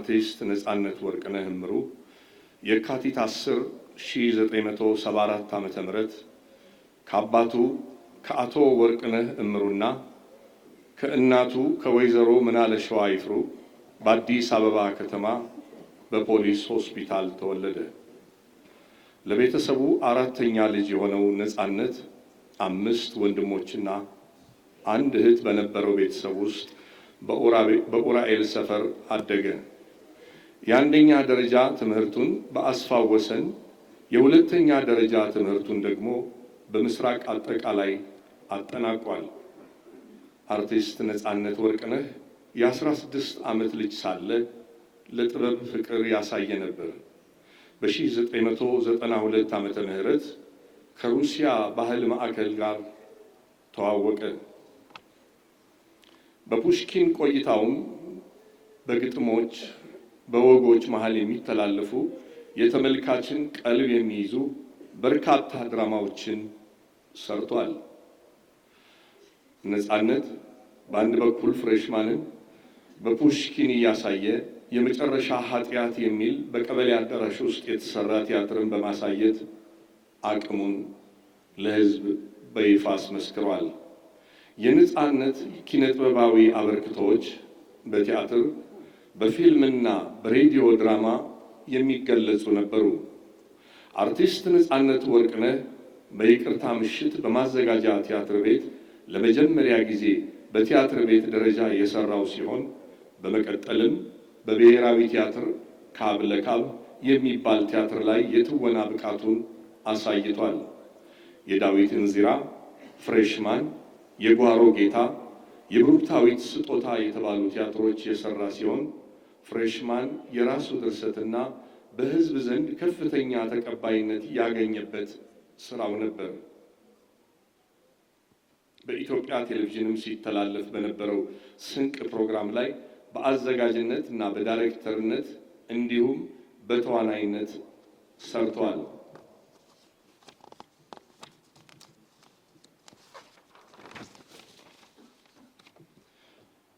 አርቲስት ነጻነት ወርቅነህ እምሩ የካቲት 10 1974 ዓመተ ምህረት ከአባቱ ከአቶ ወርቅነህ እምሩና ከእናቱ ከወይዘሮ ምናለሸዋ ይፍሩ በአዲስ አበባ ከተማ በፖሊስ ሆስፒታል ተወለደ። ለቤተሰቡ አራተኛ ልጅ የሆነው ነጻነት 5 ወንድሞችና 1 እህት በነበረው ቤተሰብ ውስጥ በኡራኤል ሰፈር አደገ። የአንደኛ ደረጃ ትምህርቱን በአስፋው ወሰን፣ የሁለተኛ ደረጃ ትምህርቱን ደግሞ በምስራቅ አጠቃላይ አጠናቋል። አርቲስት ነጻነት ወርቅነህ የ16 ዓመት ልጅ ሳለ ለጥበብ ፍቅር ያሳየ ነበር። በ1992 ዓመተ ምህረት ከሩሲያ ባህል ማዕከል ጋር ተዋወቀ። በፑሽኪን ቆይታውም በግጥሞች በወጎች መሃል የሚተላለፉ የተመልካችን ቀልብ የሚይዙ በርካታ ድራማዎችን ሰርቷል። ነጻነት በአንድ በኩል ፍሬሽማንን በፑሽኪን እያሳየ የመጨረሻ ኃጢአት የሚል በቀበሌ አዳራሽ ውስጥ የተሰራ ቲያትርን በማሳየት አቅሙን ለሕዝብ በይፋ አስመስክሯል። የነጻነት ኪነጥበባዊ አበርክቶች በቲያትር በፊልምና በሬዲዮ ድራማ የሚገለጹ ነበሩ። አርቲስት ነጻነት ወርቅነህ በይቅርታ ምሽት በማዘጋጃ ቲያትር ቤት ለመጀመሪያ ጊዜ በቲያትር ቤት ደረጃ የሰራው ሲሆን በመቀጠልም በብሔራዊ ቲያትር ካብ ለካብ የሚባል ቲያትር ላይ የትወና ብቃቱን አሳይቷል። የዳዊት እንዚራ፣ ፍሬሽማን፣ የጓሮ ጌታ፣ የብሩክታዊት ስጦታ የተባሉ ቲያትሮች የሰራ ሲሆን ፍሬሽማን የራሱ ድርሰትና በሕዝብ ዘንድ ከፍተኛ ተቀባይነት ያገኘበት ስራው ነበር። በኢትዮጵያ ቴሌቪዥንም ሲተላለፍ በነበረው ስንቅ ፕሮግራም ላይ በአዘጋጅነት እና በዳይሬክተርነት እንዲሁም በተዋናይነት ሰርቷል።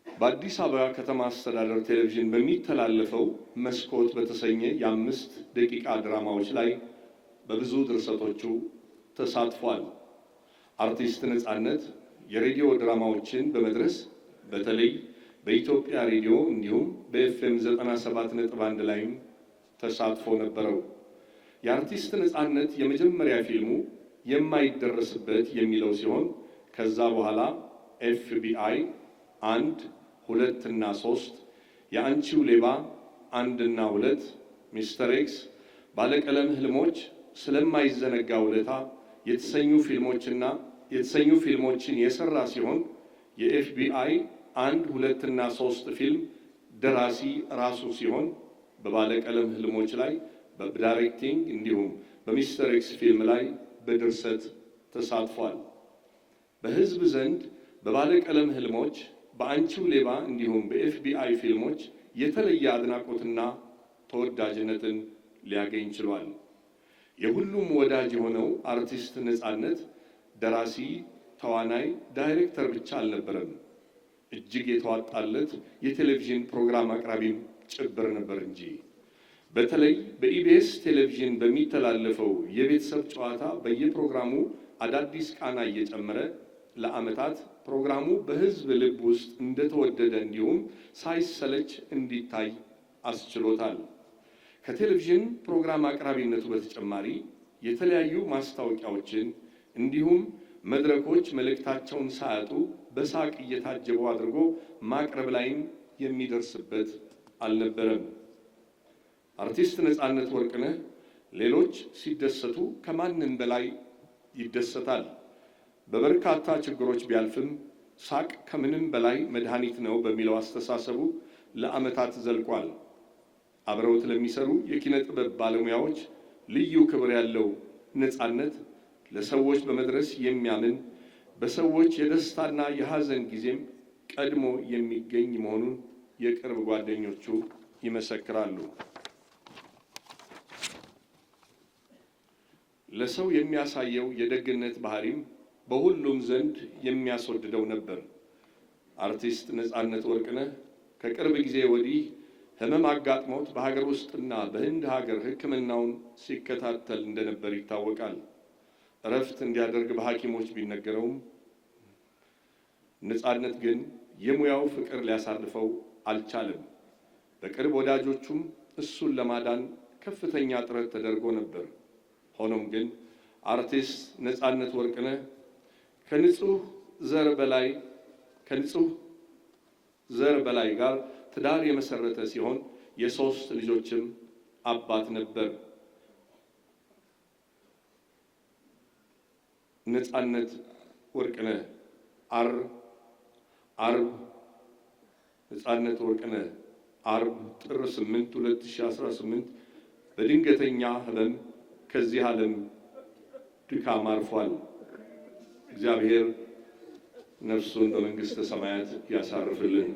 በአዲስ አበባ ከተማ አስተዳደር ቴሌቪዥን በሚተላለፈው መስኮት በተሰኘ የ5 ደቂቃ ድራማዎች ላይ በብዙ ድርሰቶቹ ተሳትፏል። አርቲስት ነጻነት የሬዲዮ ድራማዎችን በመድረስ በተለይ በኢትዮጵያ ሬዲዮ እንዲሁም በኤፍኤም 97.1 ላይም ተሳትፎ ነበረው። የአርቲስት ነጻነት የመጀመሪያ ፊልሙ የማይደረስበት የሚለው ሲሆን ከዛ በኋላ ኤፍቢአይ 1፣ 2 እና 3፣ የአንቺው ሌባ 1 እና 2፣ ሚስተር ኤክስ፣ ባለቀለም ህልሞች፣ ስለማይዘነጋ ውለታ የተሰኙ ፊልሞችን የሰራ ሲሆን የኤፍቢአይ 1፣ 2 እና 3 ፊልም ደራሲ ራሱ ሲሆን በባለቀለም ህልሞች ላይ በዳይሬክቲንግ እንዲሁም በሚስተር ኤክስ ፊልም ላይ በድርሰት ተሳትፏል። በህዝብ ዘንድ በባለቀለም ህልሞች፣ በአንቺው ሌባ እንዲሁም በኤፍቢአይ ፊልሞች የተለየ አድናቆትና ተወዳጅነትን ሊያገኝ ችሏል። የሁሉም ወዳጅ የሆነው አርቲስት ነጻነት ደራሲ፣ ተዋናይ፣ ዳይሬክተር ብቻ አልነበረም። እጅግ የተዋጣለት የቴሌቪዥን ፕሮግራም አቅራቢም ጭብር ነበር እንጂ። በተለይ በኢቢኤስ ቴሌቪዥን በሚተላለፈው የቤተሰብ ጨዋታ በየፕሮግራሙ አዳዲስ ቃና እየጨመረ ለዓመታት ፕሮግራሙ በህዝብ ልብ ውስጥ እንደተወደደ እንዲሁም ሳይሰለች እንዲታይ አስችሎታል። ከቴሌቪዥን ፕሮግራም አቅራቢነቱ በተጨማሪ የተለያዩ ማስታወቂያዎችን እንዲሁም መድረኮች መልእክታቸውን ሳያጡ በሳቅ እየታጀቡ አድርጎ ማቅረብ ላይም የሚደርስበት አልነበረም። አርቲስት ነጻነት ወርቅነህ ሌሎች ሲደሰቱ ከማንም በላይ ይደሰታል። በበርካታ ችግሮች ቢያልፍም ሳቅ ከምንም በላይ መድኃኒት ነው በሚለው አስተሳሰቡ ለዓመታት ዘልቋል። አብረውት ለሚሰሩ የኪነ ጥበብ ባለሙያዎች ልዩ ክብር ያለው ነጻነት ለሰዎች በመድረስ የሚያምን በሰዎች የደስታና የሐዘን ጊዜም ቀድሞ የሚገኝ መሆኑን የቅርብ ጓደኞቹ ይመሰክራሉ። ለሰው የሚያሳየው የደግነት ባህሪም በሁሉም ዘንድ የሚያስወድደው ነበር። አርቲስት ነጻነት ወርቅነህ ከቅርብ ጊዜ ወዲህ ህመም አጋጥሞት በሀገር ውስጥና በህንድ ሀገር ሕክምናውን ሲከታተል እንደነበር ይታወቃል። እረፍት እንዲያደርግ በሐኪሞች ቢነገረውም ነፃነት ግን የሙያው ፍቅር ሊያሳርፈው አልቻለም። በቅርብ ወዳጆቹም እሱን ለማዳን ከፍተኛ ጥረት ተደርጎ ነበር። ሆኖም ግን አርቲስት ነፃነት ወርቅነህ ከንጹህ ዘር በላይ ጋር ትዳር የመሰረተ ሲሆን የ3 ልጆችም አባት ነበር። ነፃነት ወርቅነህ ነፃነት ወርቅነህ አርብ ጥር 8 2018 በድንገተኛ ህመም ከዚህ ዓለም ድካም አርፏል። እግዚአብሔር ነፍሱን በመንግሥተ ሰማያት ያሳርፍልን።